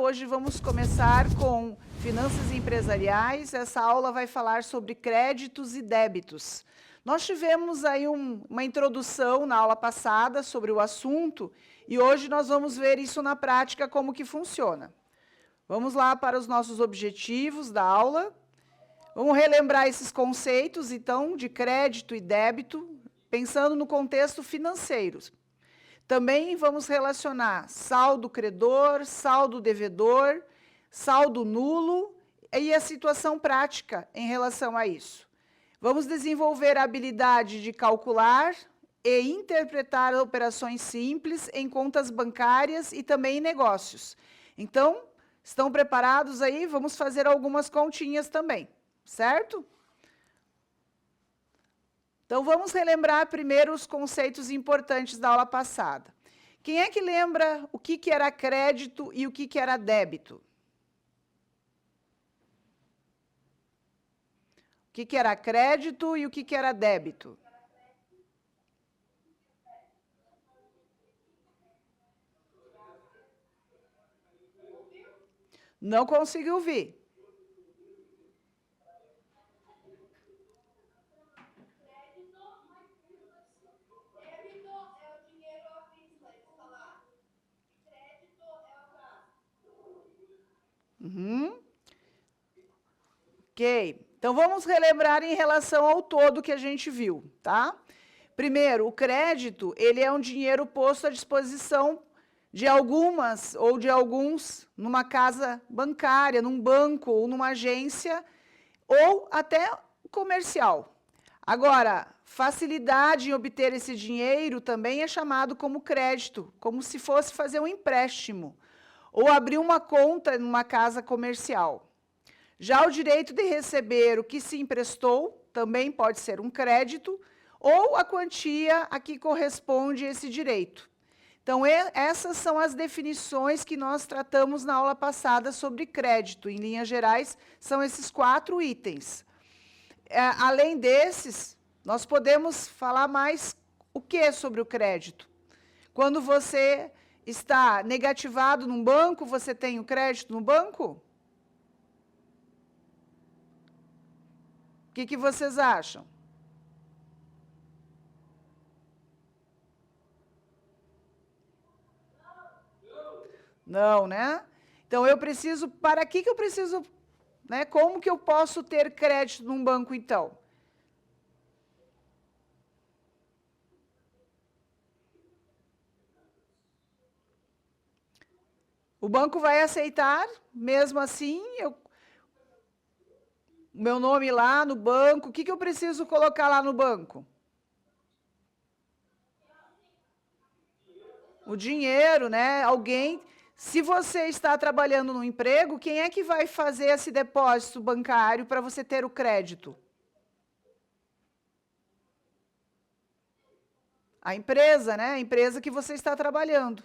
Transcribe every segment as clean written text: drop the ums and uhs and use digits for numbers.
Hoje vamos começar com finanças empresariais. Essa aula vai falar sobre créditos e débitos. Nós tivemos aí uma introdução na aula passada sobre o assunto e hoje nós vamos ver isso na prática, como que funciona. Vamos lá para os nossos objetivos da aula. Vamos relembrar esses conceitos, então, de crédito e débito, pensando no contexto financeiro. Também vamos relacionar saldo credor, saldo devedor, saldo nulo e a situação prática em relação a isso. Vamos desenvolver a habilidade de calcular e interpretar operações simples em contas bancárias e também em negócios. Então, estão preparados aí? Vamos fazer algumas continhas também, certo? Então, vamos relembrar primeiro os conceitos importantes da aula passada. Quem é que lembra o que era crédito e o que era débito? O que era crédito e o que era débito? Não consegui ouvir. Ok, então vamos relembrar em relação ao todo que a gente viu, tá? Primeiro, o crédito, ele é um dinheiro posto à disposição de algumas ou de alguns numa casa bancária, num banco ou numa agência ou até comercial. Agora, facilidade em obter esse dinheiro também é chamado como crédito, como se fosse fazer um empréstimo ou abrir uma conta numa casa comercial. Já o direito de receber o que se emprestou também pode ser um crédito ou a quantia a que corresponde esse direito. Então, essas são as definições que nós tratamos na aula passada sobre crédito. Em linhas gerais, são esses 4 itens. Além desses, nós podemos falar mais o que sobre o crédito. Quando você está negativado num banco, você tem o crédito no banco? O que vocês acham? Não, né? Então, eu preciso, para que eu preciso, né? Como que eu posso ter crédito num banco, então? O banco vai aceitar, mesmo assim, meu nome lá no banco, o que eu preciso colocar lá no banco? O dinheiro, né? Alguém, se você está trabalhando no emprego, quem é que vai fazer esse depósito bancário para você ter o crédito? A empresa, né? A empresa que você está trabalhando.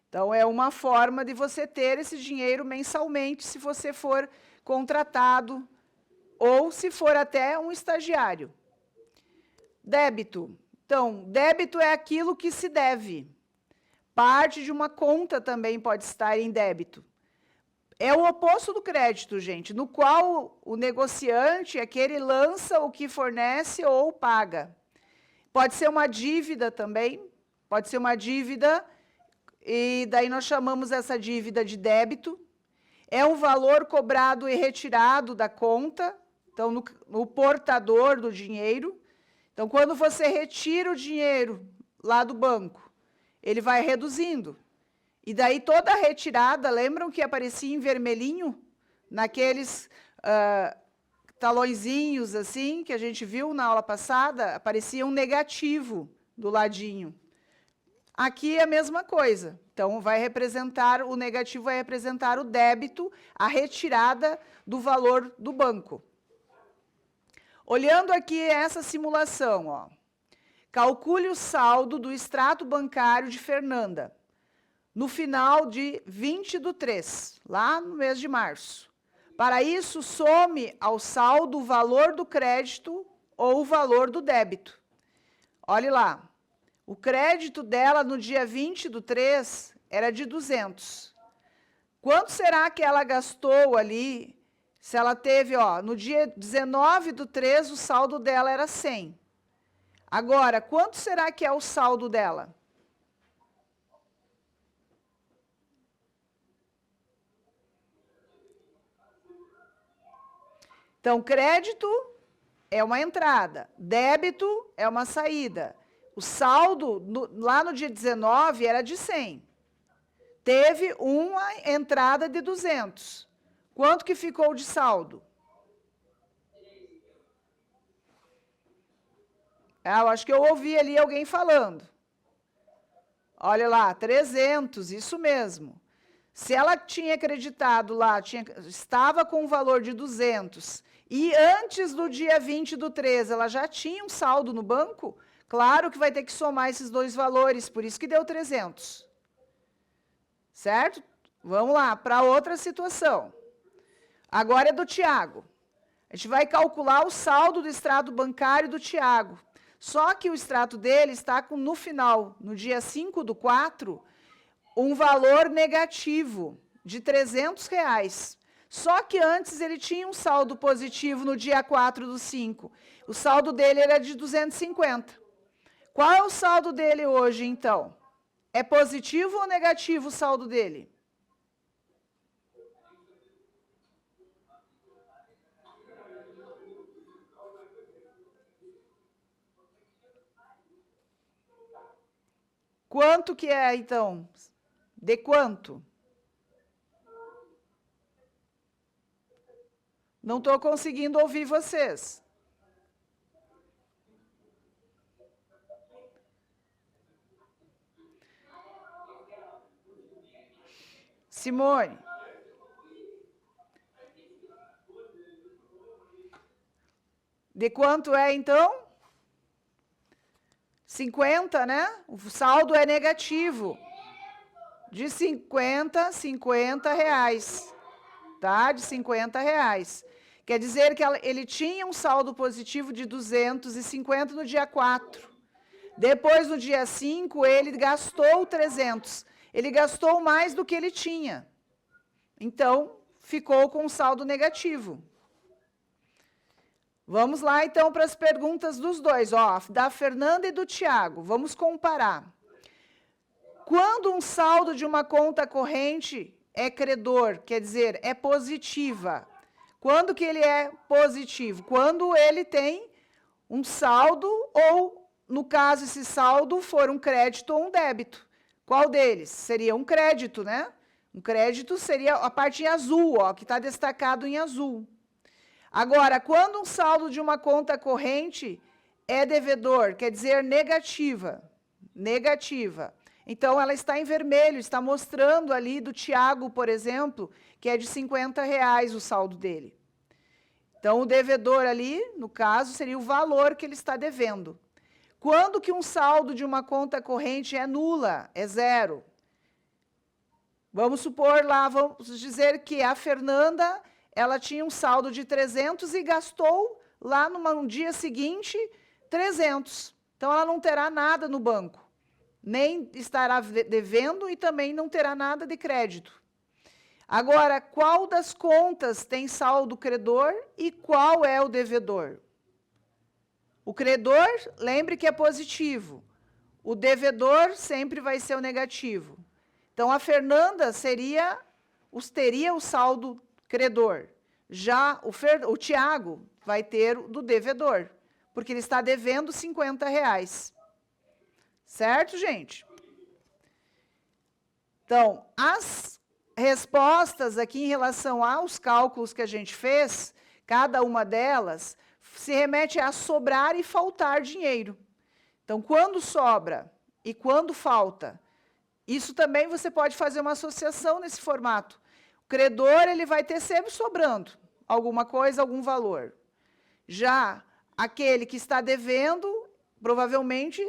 Então, é uma forma de você ter esse dinheiro mensalmente, se você for contratado ou se for até um estagiário. Débito. Então, débito é aquilo que se deve. Parte de uma conta também pode estar em débito. É o oposto do crédito, gente, no qual o negociante, aquele lança o que fornece ou paga. Pode ser uma dívida também, pode ser uma dívida, e daí nós chamamos essa dívida de débito. É um valor cobrado e retirado da conta, então, no portador do dinheiro. Então, quando você retira o dinheiro lá do banco, ele vai reduzindo. E daí toda a retirada, lembram que aparecia em vermelhinho? Naqueles talõezinhos assim, que a gente viu na aula passada, aparecia um negativo do ladinho. Aqui é a mesma coisa. Então, vai representar, o negativo vai representar o débito, a retirada do valor do banco. Olhando aqui essa simulação, ó. Calcule o saldo do extrato bancário de Fernanda, no final de 20/3, lá no mês de março. Para isso, some ao saldo o valor do crédito ou o valor do débito. Olhe lá, o crédito dela no dia 20/3 era de 200. Quanto será que ela gastou ali? Se ela teve, ó, no dia 19/3, o saldo dela era 100. Agora, quanto será que é o saldo dela? Então, crédito é uma entrada, débito é uma saída. O saldo, lá no dia 19, era de 100. Teve uma entrada de 200. Quanto que ficou de saldo? Eu acho que eu ouvi ali alguém falando. Olha lá, 300, isso mesmo. Se ela tinha acreditado lá, estava com um valor de 200, e antes do dia 20/3 ela já tinha um saldo no banco, claro que vai ter que somar esses dois valores, por isso que deu 300. Certo? Vamos lá, para outra situação. Agora é do Tiago. A gente vai calcular o saldo do extrato bancário do Tiago. Só que o extrato dele está no final, no dia 5/4, um valor negativo de R$300. Só que antes ele tinha um saldo positivo no dia 4/5. O saldo dele era de 250. Qual é o saldo dele hoje, então? É positivo ou negativo o saldo dele? Quanto que é, então? De quanto? Não estou conseguindo ouvir vocês. Simone. De quanto é, então? 50, né? O saldo é negativo. De 50 reais. Tá? De 50 reais. Quer dizer que ele tinha um saldo positivo de 250 no dia 4. Depois, no dia 5, ele gastou 300. Ele gastou mais do que ele tinha. Então, ficou com um saldo negativo. Vamos lá, então, para as perguntas dos dois. Ó, da Fernanda e do Tiago. Vamos comparar. Quando um saldo de uma conta corrente é credor, quer dizer, é positiva. Quando que ele é positivo? Quando ele tem um saldo ou, no caso, esse saldo for um crédito ou um débito. Qual deles? Seria um crédito, né? Um crédito seria a parte em azul, ó, que está destacado em azul. Agora, quando um saldo de uma conta corrente é devedor, quer dizer negativa, negativa. Então, ela está em vermelho, está mostrando ali do Tiago, por exemplo, que é de 50 reais o saldo dele. Então, o devedor ali, no caso, seria o valor que ele está devendo. Quando que um saldo de uma conta corrente é nula, é zero? Vamos supor lá, vamos dizer que a Fernanda, ela tinha um saldo de 300 e gastou lá no dia seguinte 300. Então, ela não terá nada no banco. Nem estará devendo e também não terá nada de crédito. Agora, qual das contas tem saldo credor e qual é o devedor? O credor, lembre que é positivo. O devedor sempre vai ser o negativo. Então, a Fernanda teria o saldo credor. Já o Tiago vai ter o do devedor, porque ele está devendo 50 reais. Certo, gente? Então, as respostas aqui em relação aos cálculos que a gente fez, cada uma delas, se remete a sobrar e faltar dinheiro. Então, quando sobra e quando falta, isso também você pode fazer uma associação nesse formato. O credor, ele vai ter sempre sobrando alguma coisa, algum valor. Já aquele que está devendo, provavelmente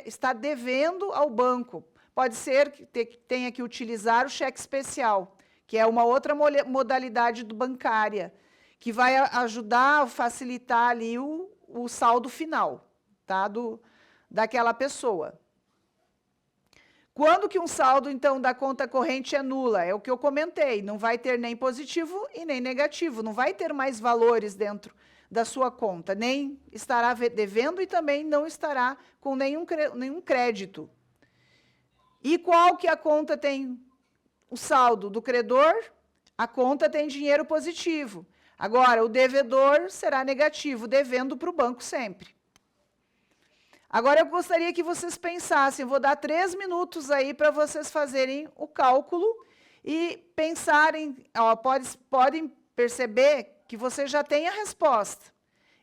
está devendo ao banco. Pode ser que tenha que utilizar o cheque especial, que é uma outra modalidade bancária, que vai ajudar a facilitar ali o saldo final, tá? Daquela pessoa. Quando que um saldo, então, da conta corrente é nula? É o que eu comentei, não vai ter nem positivo e nem negativo, não vai ter mais valores dentro da sua conta, nem estará devendo e também não estará com nenhum crédito. E qual que a conta tem o saldo do credor? A conta tem dinheiro positivo. Agora, o devedor será negativo, devendo para o banco sempre. Agora, eu gostaria que vocês pensassem, vou dar 3 minutos aí para vocês fazerem o cálculo e pensarem, ó, podem perceber que você já tem a resposta.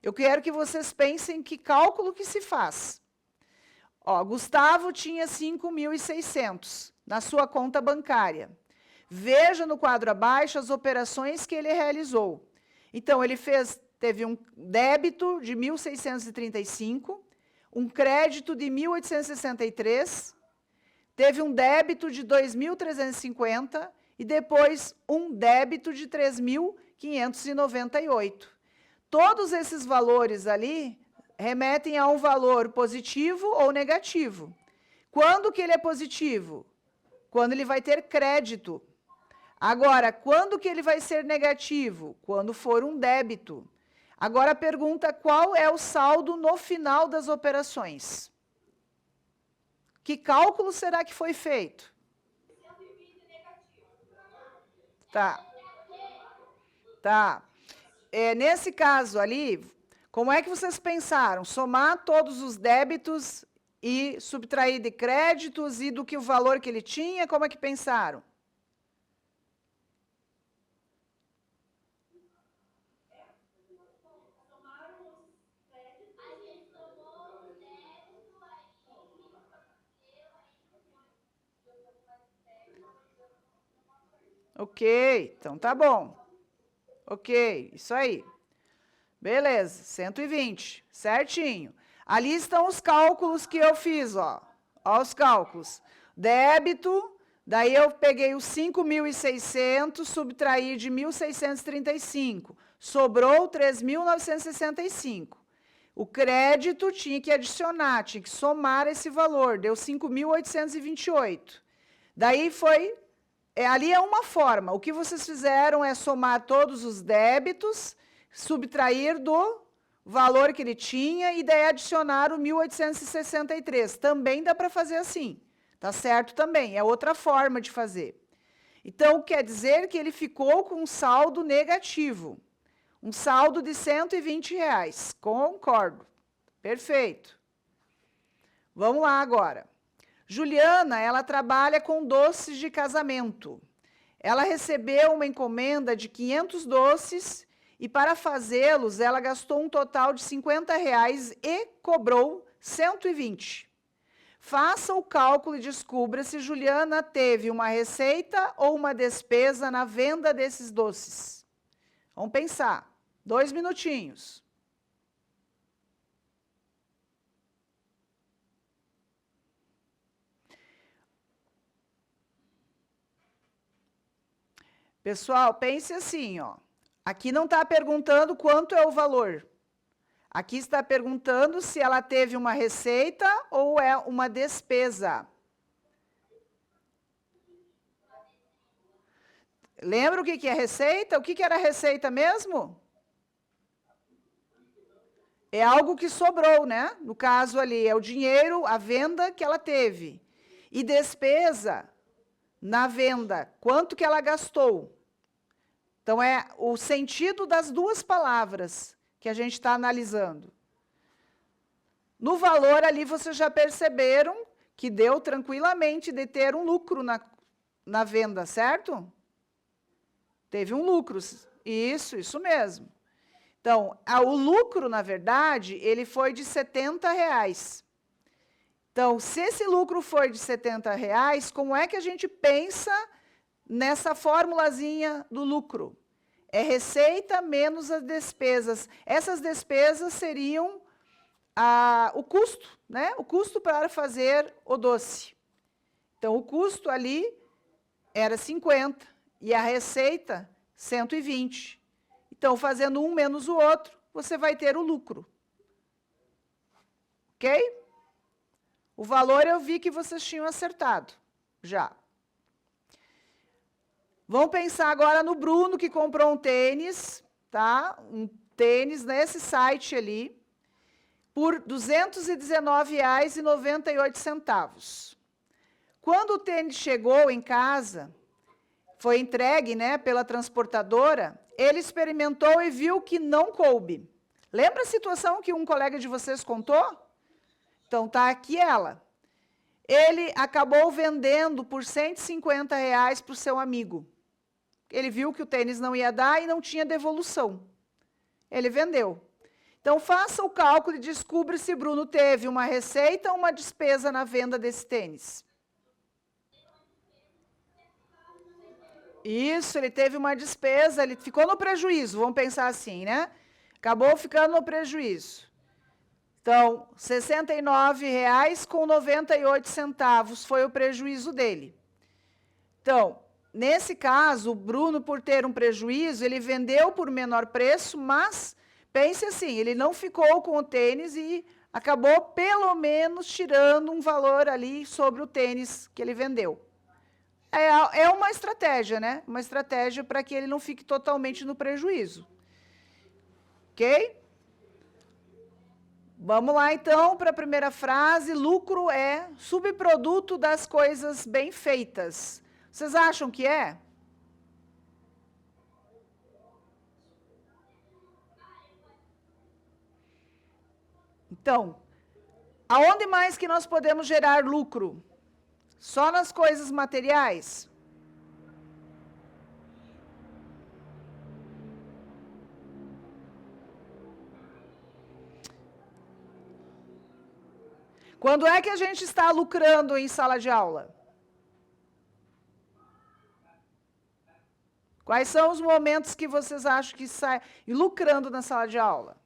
Eu quero que vocês pensem que cálculo que se faz. Ó, Gustavo tinha 5.600 na sua conta bancária. Veja no quadro abaixo as operações que ele realizou. Então, ele teve um débito de 1.635, um crédito de 1.863, teve um débito de 2.350 e depois um débito de 3.598. Todos esses valores ali remetem a um valor positivo ou negativo. Quando que ele é positivo? Quando ele vai ter crédito. Agora, quando que ele vai ser negativo? Quando for um débito. Agora a pergunta, qual é o saldo no final das operações? Que cálculo será que foi feito? Tá. Tá. Nesse caso ali, como é que vocês pensaram? Somar todos os débitos e subtrair de créditos e do que o valor que ele tinha? Como é que pensaram? Ok, então tá bom. Ok, isso aí. Beleza, 120, certinho. Ali estão os cálculos que eu fiz, ó. Ó os cálculos. Débito, daí eu peguei os 5.600, subtraí de 1.635. Sobrou 3.965. O crédito tinha que adicionar, tinha que somar esse valor, deu 5.828. Daí foi... ali é uma forma. O que vocês fizeram é somar todos os débitos, subtrair do valor que ele tinha e daí adicionar o 1.863. Também dá para fazer assim. Tá certo também, é outra forma de fazer. Então, quer dizer que ele ficou com um saldo negativo. Um saldo de R$120. Concordo. Perfeito. Vamos lá agora. Juliana, ela trabalha com doces de casamento. Ela recebeu uma encomenda de 500 doces e para fazê-los ela gastou um total de R$50 e cobrou 120. Faça o cálculo e descubra se Juliana teve uma receita ou uma despesa na venda desses doces. Vamos pensar. 2 minutinhos. Pessoal, pense assim, ó. Aqui não está perguntando quanto é o valor. Aqui está perguntando se ela teve uma receita ou é uma despesa. Lembra o que é receita? O que era receita mesmo? É algo que sobrou, né? No caso ali, é o dinheiro, a venda que ela teve. E despesa, na venda, quanto que ela gastou? Então, é o sentido das duas palavras que a gente está analisando. No valor ali, vocês já perceberam que deu tranquilamente de ter um lucro na venda, certo? Teve um lucro, isso mesmo. Então, o lucro, na verdade, ele foi de R$70. Então, se esse lucro for de R$70, como é que a gente pensa nessa formulazinha do lucro? É receita menos as despesas. Essas despesas seriam o custo, né? O custo para fazer o doce. Então, o custo ali era 50 e a receita 120. Então, fazendo um menos o outro, você vai ter o lucro. Ok? O valor eu vi que vocês tinham acertado. Já. Vamos pensar agora no Bruno, que comprou um tênis, tá? Um tênis nesse site ali, por R$ 219,98. Quando o tênis chegou em casa, foi entregue, né, pela transportadora, ele experimentou e viu que não coube. Lembra a situação que um colega de vocês contou? Então, tá aqui ela. Ele acabou vendendo por R$ 150 para o seu amigo. Ele viu que o tênis não ia dar e não tinha devolução. Ele vendeu. Então, faça o cálculo e descubra se Bruno teve uma receita ou uma despesa na venda desse tênis. Isso, ele teve uma despesa, ele ficou no prejuízo, vamos pensar assim, né? Acabou ficando no prejuízo. Então, R$ 69,98 foi o prejuízo dele. Então, nesse caso, o Bruno, por ter um prejuízo, ele vendeu por menor preço, mas pense assim, ele não ficou com o tênis e acabou pelo menos tirando um valor ali sobre o tênis que ele vendeu. É uma estratégia, né? Uma estratégia para que ele não fique totalmente no prejuízo. Ok? Vamos lá, então, para a primeira frase. Lucro é subproduto das coisas bem feitas. Vocês acham que é? Então, aonde mais que nós podemos gerar lucro? Só nas coisas materiais? Quando é que a gente está lucrando em sala de aula? Quais são os momentos que vocês acham que sai lucrando na sala de aula?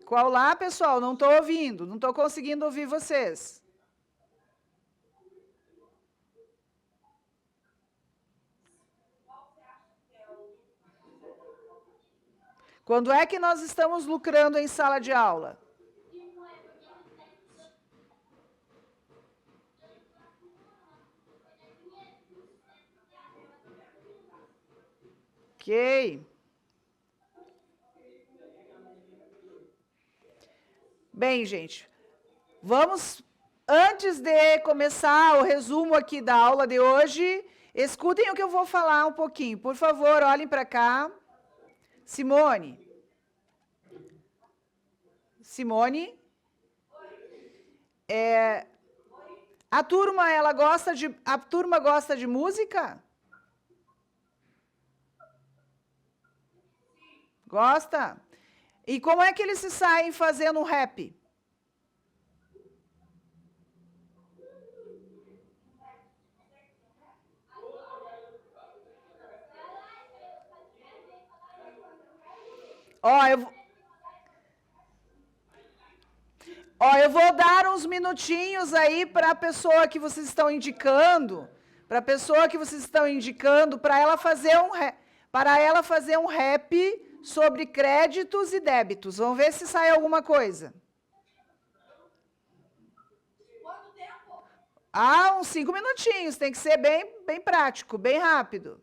Qual lá, pessoal? Não estou ouvindo, não estou conseguindo ouvir vocês. Quando é que nós estamos lucrando em sala de aula? Ok. Bem, gente, vamos, antes de começar o resumo aqui da aula de hoje, escutem o que eu vou falar um pouquinho. Por favor, olhem para cá. Simone. Simone. A turma gosta de música? Gosta? E como é que eles se saem fazendo um rap? Ó, eu vou dar uns minutinhos aí para a pessoa que vocês estão indicando, para ela fazer um rap sobre créditos e débitos. Vamos ver se sai alguma coisa. Quanto tempo? Ah, uns 5 minutinhos. Tem que ser bem prático, bem rápido.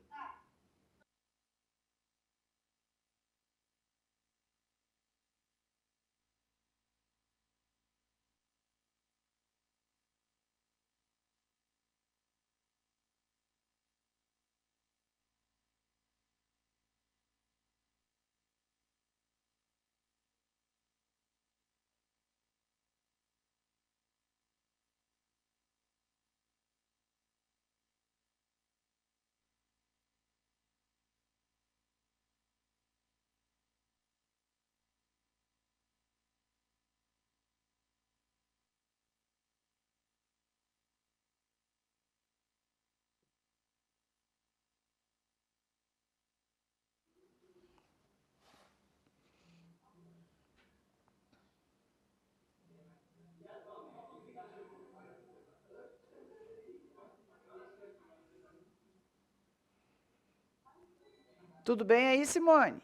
Tudo bem aí, Simone?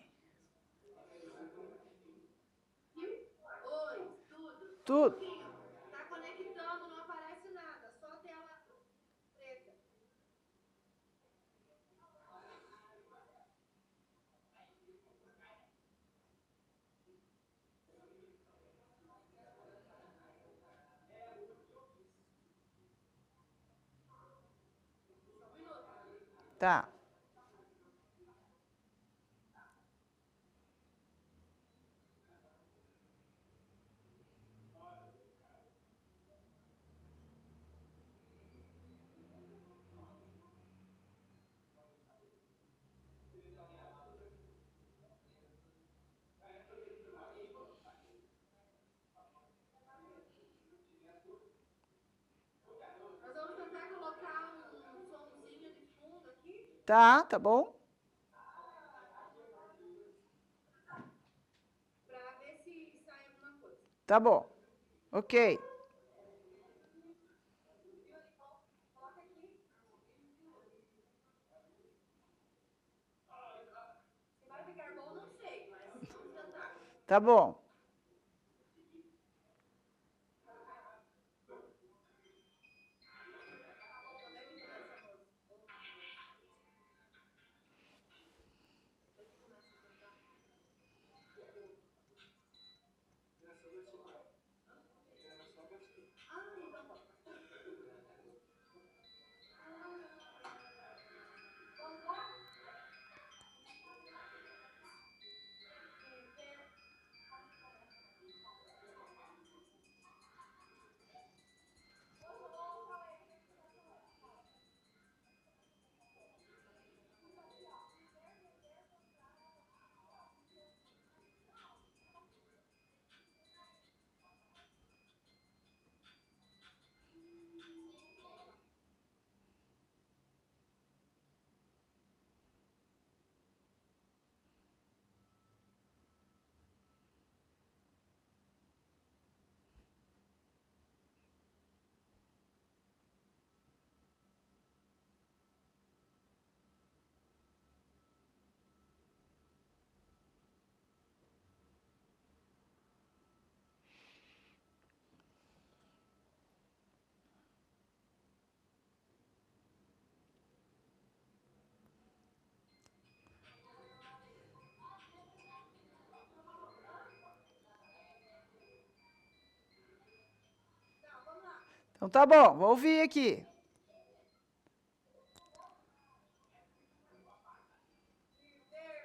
Tudo. Tá conectando, não aparece nada, só tela preta. Tá. Nós vamos tentar colocar um somzinho de fundo aqui. Tá bom? Para ver se sai alguma coisa. Tá bom. Ok. Coloca aqui. Se vai ficar bom, não sei, mas vamos tentar. Tá bom. Então tá bom, vou ouvir aqui.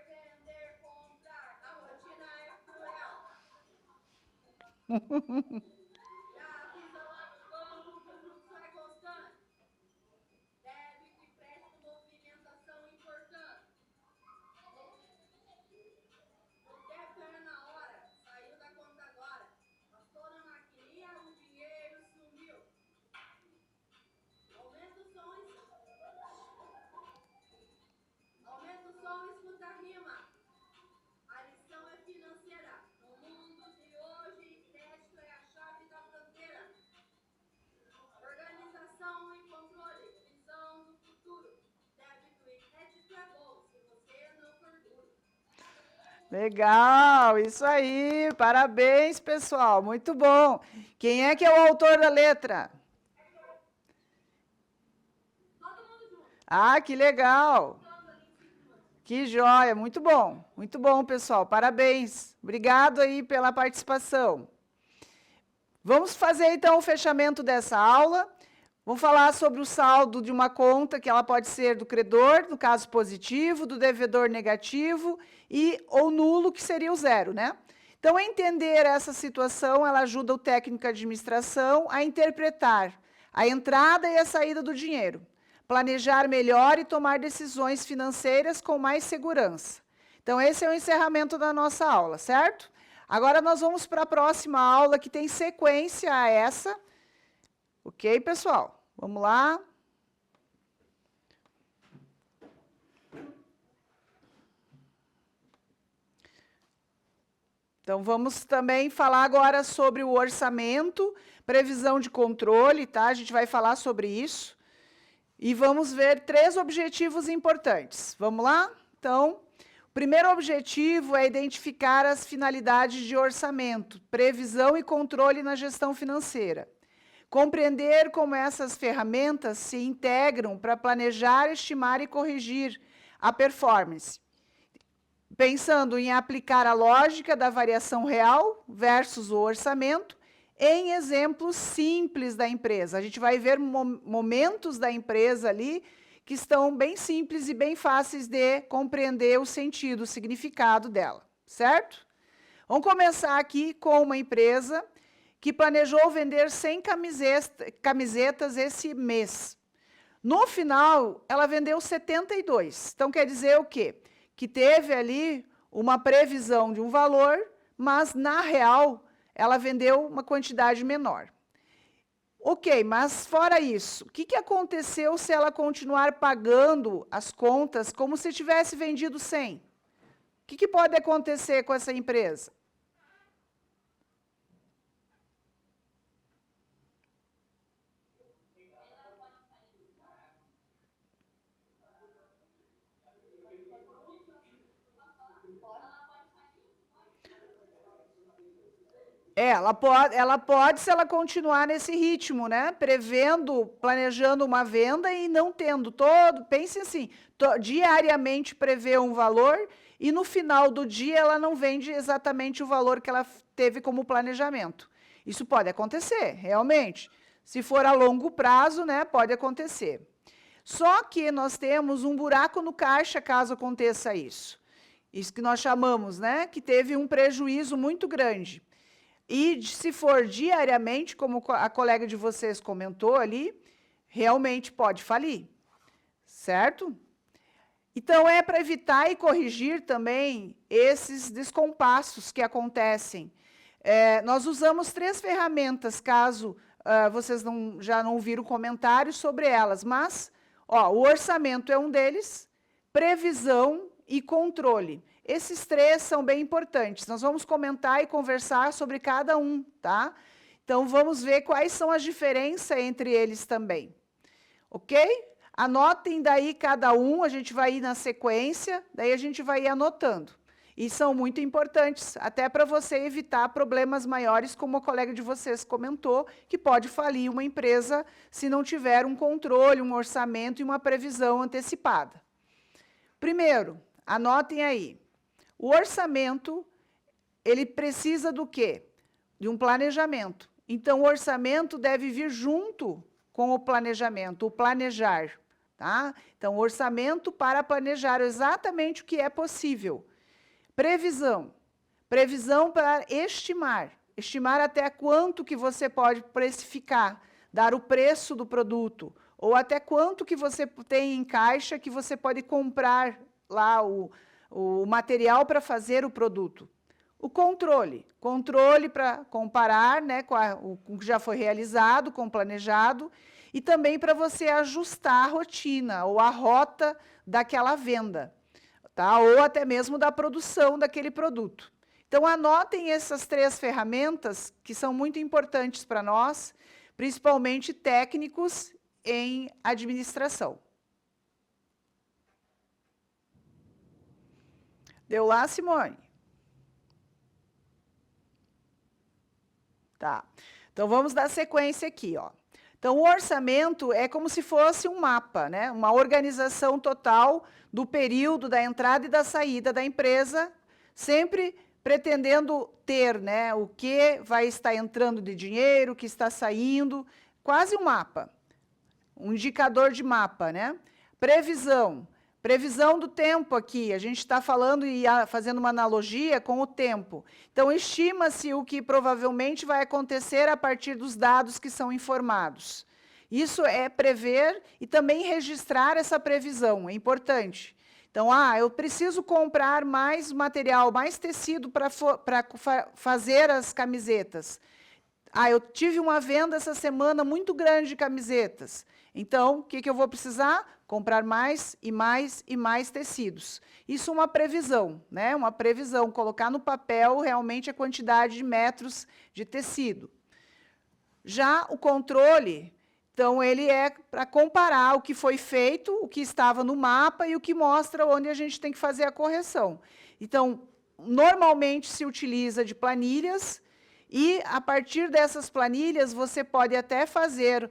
Vender, comprar, a rotina é cruel. Já fiz lá no banco que o fluxo é constante. Débito e crédito, movimentação importante. O débito era na hora, saiu da conta agora. Passou na maquininha, o dinheiro sumiu. Aumenta o som, escuta a rima. A lição é financeira. No mundo de hoje, crédito é a chave da fronteira. Organização e controle, visão do futuro. Débito e crédito é bom, se você não for duro. Legal, isso aí. Parabéns, pessoal. Muito bom. Quem é que é o autor da letra? Todo mundo junto. Ah, que legal. Que joia, muito bom. Muito bom, pessoal. Parabéns. Obrigado aí pela participação. Vamos fazer então o fechamento dessa aula. Vamos falar sobre o saldo de uma conta, que ela pode ser do credor, no caso positivo, do devedor negativo e ou nulo, que seria o zero, né? Então, entender essa situação, ela ajuda o técnico de administração a interpretar a entrada e a saída do dinheiro, planejar melhor e tomar decisões financeiras com mais segurança. Então, esse é o encerramento da nossa aula, certo? Agora, nós vamos para a próxima aula, que tem sequência a essa. Ok, pessoal? Vamos lá. Então, vamos também falar agora sobre o orçamento, previsão de controle, tá? A gente vai falar sobre isso. E vamos ver 3 objetivos importantes. Vamos lá? Então, o primeiro objetivo é identificar as finalidades de orçamento, previsão e controle na gestão financeira. Compreender como essas ferramentas se integram para planejar, estimar e corrigir a performance. Pensando em aplicar a lógica da variação real versus o orçamento em exemplos simples da empresa. A gente vai ver momentos da empresa ali que estão bem simples e bem fáceis de compreender o sentido, o significado dela, certo? Vamos começar aqui com uma empresa que planejou vender 100 camisetas esse mês. No final, ela vendeu 72. Então, quer dizer o quê? Que teve ali uma previsão de um valor, mas, na real, ela vendeu uma quantidade menor. Ok, mas fora isso, o que aconteceu se ela continuar pagando as contas como se tivesse vendido 100? O que pode acontecer com essa empresa? Ela pode, se ela continuar nesse ritmo, né? Prevendo, planejando uma venda e não tendo pense assim, diariamente prevê um valor e no final do dia ela não vende exatamente o valor que ela teve como planejamento. Isso pode acontecer, realmente. Se for a longo prazo, né, pode acontecer. Só que nós temos um buraco no caixa caso aconteça isso. Isso que nós chamamos, né, que teve um prejuízo muito grande. E se for diariamente, como a colega de vocês comentou ali, realmente pode falir, certo? Então, é para evitar e corrigir também esses descompassos que acontecem. Nós usamos 3 ferramentas, caso vocês já não viram comentários sobre elas, mas o orçamento é um deles, previsão e controle. Esses 3 são bem importantes. Nós vamos comentar e conversar sobre cada um, tá? Então, vamos ver quais são as diferenças entre eles também. Ok? Anotem daí cada um, a gente vai ir na sequência, daí a gente vai ir anotando. E são muito importantes, até para você evitar problemas maiores, como a colega de vocês comentou, que pode falir uma empresa se não tiver um controle, um orçamento e uma previsão antecipada. Primeiro, anotem aí. O orçamento, ele precisa do quê? De um planejamento. Então, o orçamento deve vir junto com o planejamento, o planejar. Tá? Então, o orçamento para planejar exatamente o que é possível. Previsão. Previsão para estimar. Estimar até quanto que você pode precificar, dar o preço do produto, ou até quanto que você tem em caixa que você pode comprar lá o material para fazer o produto. O controle. Controle para comparar, né, com o que já foi realizado, com o planejado, e também para você ajustar a rotina ou a rota daquela venda, tá? Ou até mesmo da produção daquele produto. Então, anotem essas 3 ferramentas que são muito importantes para nós, principalmente técnicos em administração. Deu lá, Simone? Tá. Então, vamos dar sequência aqui, ó. Então, o orçamento é como se fosse um mapa, né? Uma organização total do período da entrada e da saída da empresa, sempre pretendendo ter, né, o que vai estar entrando de dinheiro, o que está saindo, quase um mapa, um indicador de mapa, né? Previsão. Previsão do tempo aqui, a gente está falando e fazendo uma analogia com o tempo. Então, estima-se o que provavelmente vai acontecer a partir dos dados que são informados. Isso é prever e também registrar essa previsão, é importante. Então, eu preciso comprar mais material, mais tecido para fazer as camisetas. Eu tive uma venda essa semana muito grande de camisetas. Então, o que eu vou precisar? Comprar mais e mais e mais tecidos. Isso é uma previsão, né? Uma previsão, colocar no papel realmente a quantidade de metros de tecido. Já o controle Então, ele é para comparar o que foi feito, o que estava no mapa e o que mostra onde a gente tem que fazer a correção. Então, normalmente se utiliza de planilhas e, a partir dessas planilhas, você pode até fazer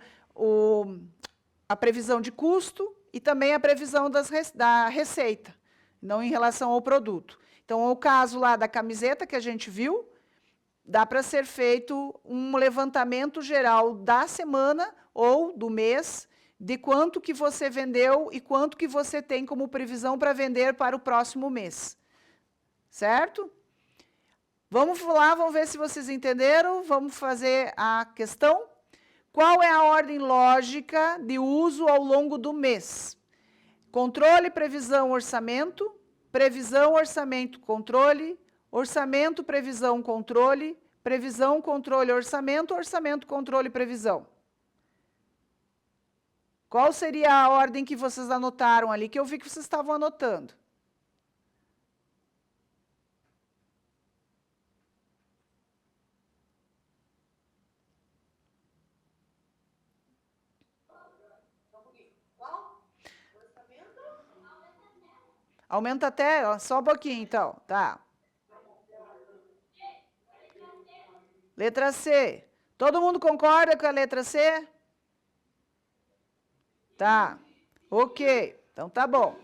a previsão de custo e também a previsão da receita, não em relação ao produto. Então, o caso lá da camiseta que a gente viu, dá para ser feito um levantamento geral da semana ou do mês, de quanto que você vendeu e quanto que você tem como previsão para vender para o próximo mês. Certo? Vamos lá, vamos ver se vocês entenderam. Vamos fazer a questão. Qual é a ordem lógica de uso ao longo do mês? Controle, previsão, orçamento. Previsão, orçamento, controle. Orçamento, previsão, controle. Previsão, controle, orçamento. Orçamento, controle, previsão. Qual seria a ordem que vocês anotaram ali, que eu vi que vocês estavam anotando? Qual? Orçamento? Aumenta até, ó, só um pouquinho, então. Tá. Letra C. Todo mundo concorda com a letra C? Tá. Ok. Então, tá bom.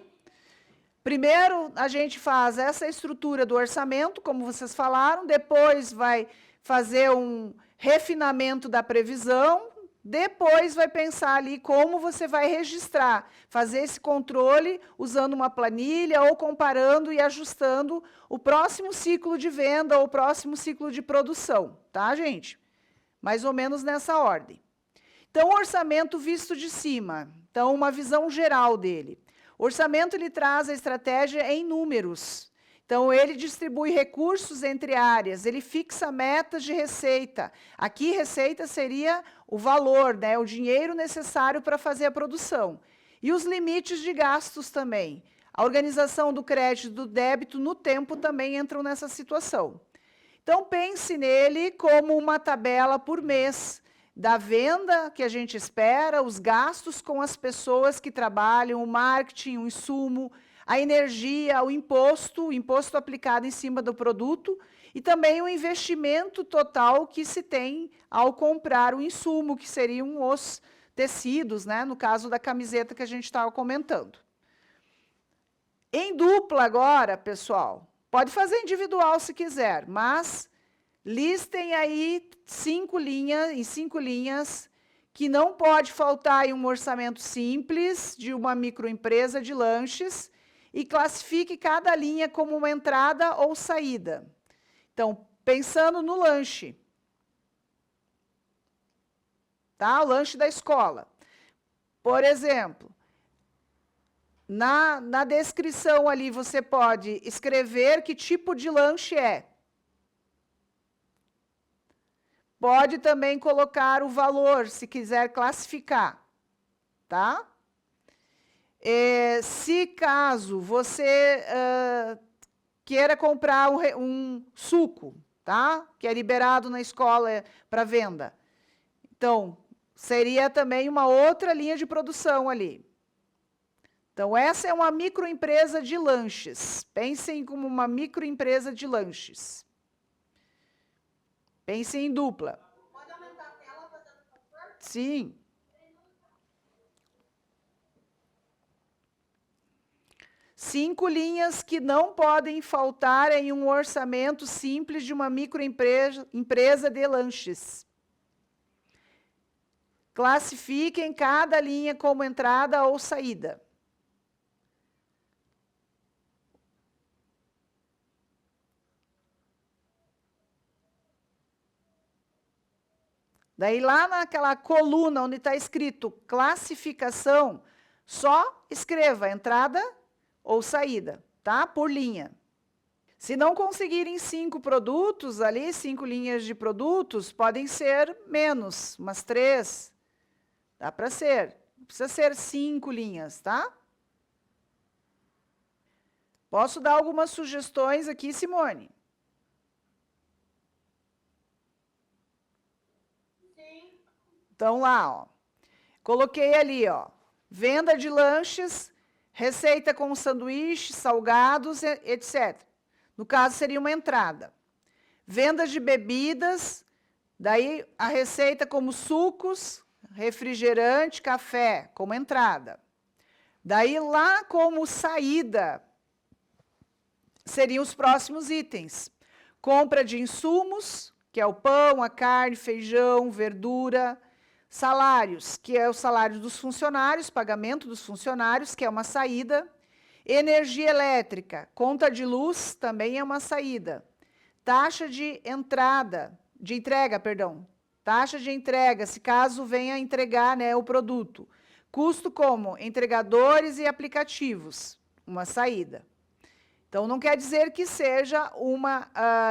Primeiro, a gente faz essa estrutura do orçamento, como vocês falaram. Depois, vai fazer um refinamento da previsão. Depois, vai pensar ali como você vai registrar. Fazer esse controle usando uma planilha ou comparando e ajustando o próximo ciclo de venda ou o próximo ciclo de produção. Tá, gente? Mais ou menos nessa ordem. Então, o orçamento visto de cima. Então, uma visão geral dele. O orçamento, ele traz a estratégia em números. Então, ele distribui recursos entre áreas, ele fixa metas de receita. Aqui, receita seria o valor, né, o dinheiro necessário para fazer a produção. E os limites de gastos também. A organização do crédito e do débito no tempo também entram nessa situação. Então, pense nele como uma tabela por mês, da venda que a gente espera, os gastos com as pessoas que trabalham, o marketing, o insumo, a energia, o imposto aplicado em cima do produto e também o investimento total que se tem ao comprar o insumo, que seriam os tecidos, né? No caso da camiseta que a gente estava comentando. Em dupla agora, pessoal, pode fazer individual se quiser, mas listem aí 5 linhas, que não pode faltar em um orçamento simples de uma microempresa de lanches e classifique cada linha como uma entrada ou saída. Então, pensando no lanche, tá? O lanche da escola. Por exemplo, na descrição ali você pode escrever que tipo de lanche é. Pode também colocar o valor, se quiser classificar, tá? Se caso você queira comprar um suco, tá? Que é liberado na escola para venda. Então, seria também uma outra linha de produção ali. Então, essa é uma microempresa de lanches. Pensem como uma microempresa de lanches. Pensem em dupla. Pode aumentar a tela, fazendo favor? Sim. Cinco linhas que não podem faltar em um orçamento simples de uma microempresa de lanches. Classifiquem cada linha como entrada ou saída. Daí, lá naquela coluna onde está escrito classificação, só escreva entrada ou saída, tá? Por linha. Se não conseguirem 5 produtos ali, 5 linhas de produtos, podem ser menos, umas 3. Dá para ser. Não precisa ser 5 linhas, tá? Posso dar algumas sugestões aqui, Simone? Então, lá, ó. Coloquei ali, ó, venda de lanches, receita com sanduíche, salgados, etc. No caso, seria uma entrada. Vendas de bebidas, daí a receita como sucos, refrigerante, café, como entrada. Daí, lá como saída, seriam os próximos itens. Compra de insumos, que é o pão, a carne, feijão, verdura. Salários, que é o salário dos funcionários, pagamento dos funcionários, que é uma saída. Energia elétrica, conta de luz, também é uma saída. Taxa de entrega, taxa de entrega, se caso venha entregar, né, o produto. Custo como entregadores e aplicativos, uma saída. Então, não quer dizer que seja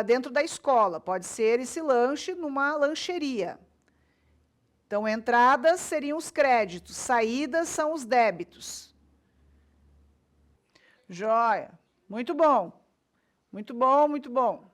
dentro da escola, pode ser esse lanche numa lancheria. Então, entradas seriam os créditos, saídas são os débitos. Joia. Muito bom. Muito bom, muito bom.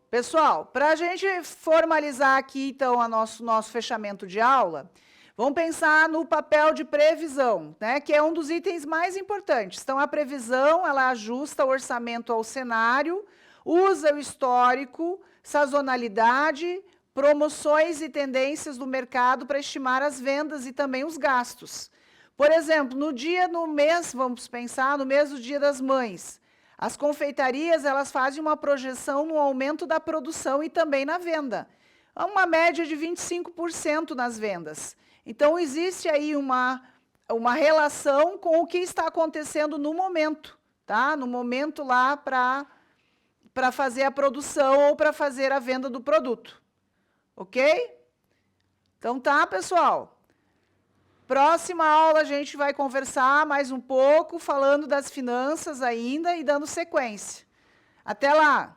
Pessoal, para a gente formalizar aqui, então, o nosso fechamento de aula, vamos pensar no papel de previsão, né, que é um dos itens mais importantes. Então, a previsão, ela ajusta o orçamento ao cenário, usa o histórico, sazonalidade, promoções e tendências do mercado para estimar as vendas e também os gastos. Por exemplo, no mês, vamos pensar, no mês do Dia das Mães, as confeitarias, elas fazem uma projeção no aumento da produção e também na venda. Uma média de 25% nas vendas. Então, existe aí uma relação com o que está acontecendo no momento, tá? No momento lá para fazer a produção ou para fazer a venda do produto. Ok? Então, tá, pessoal? Próxima aula a gente vai conversar mais um pouco, falando das finanças ainda e dando sequência. Até lá!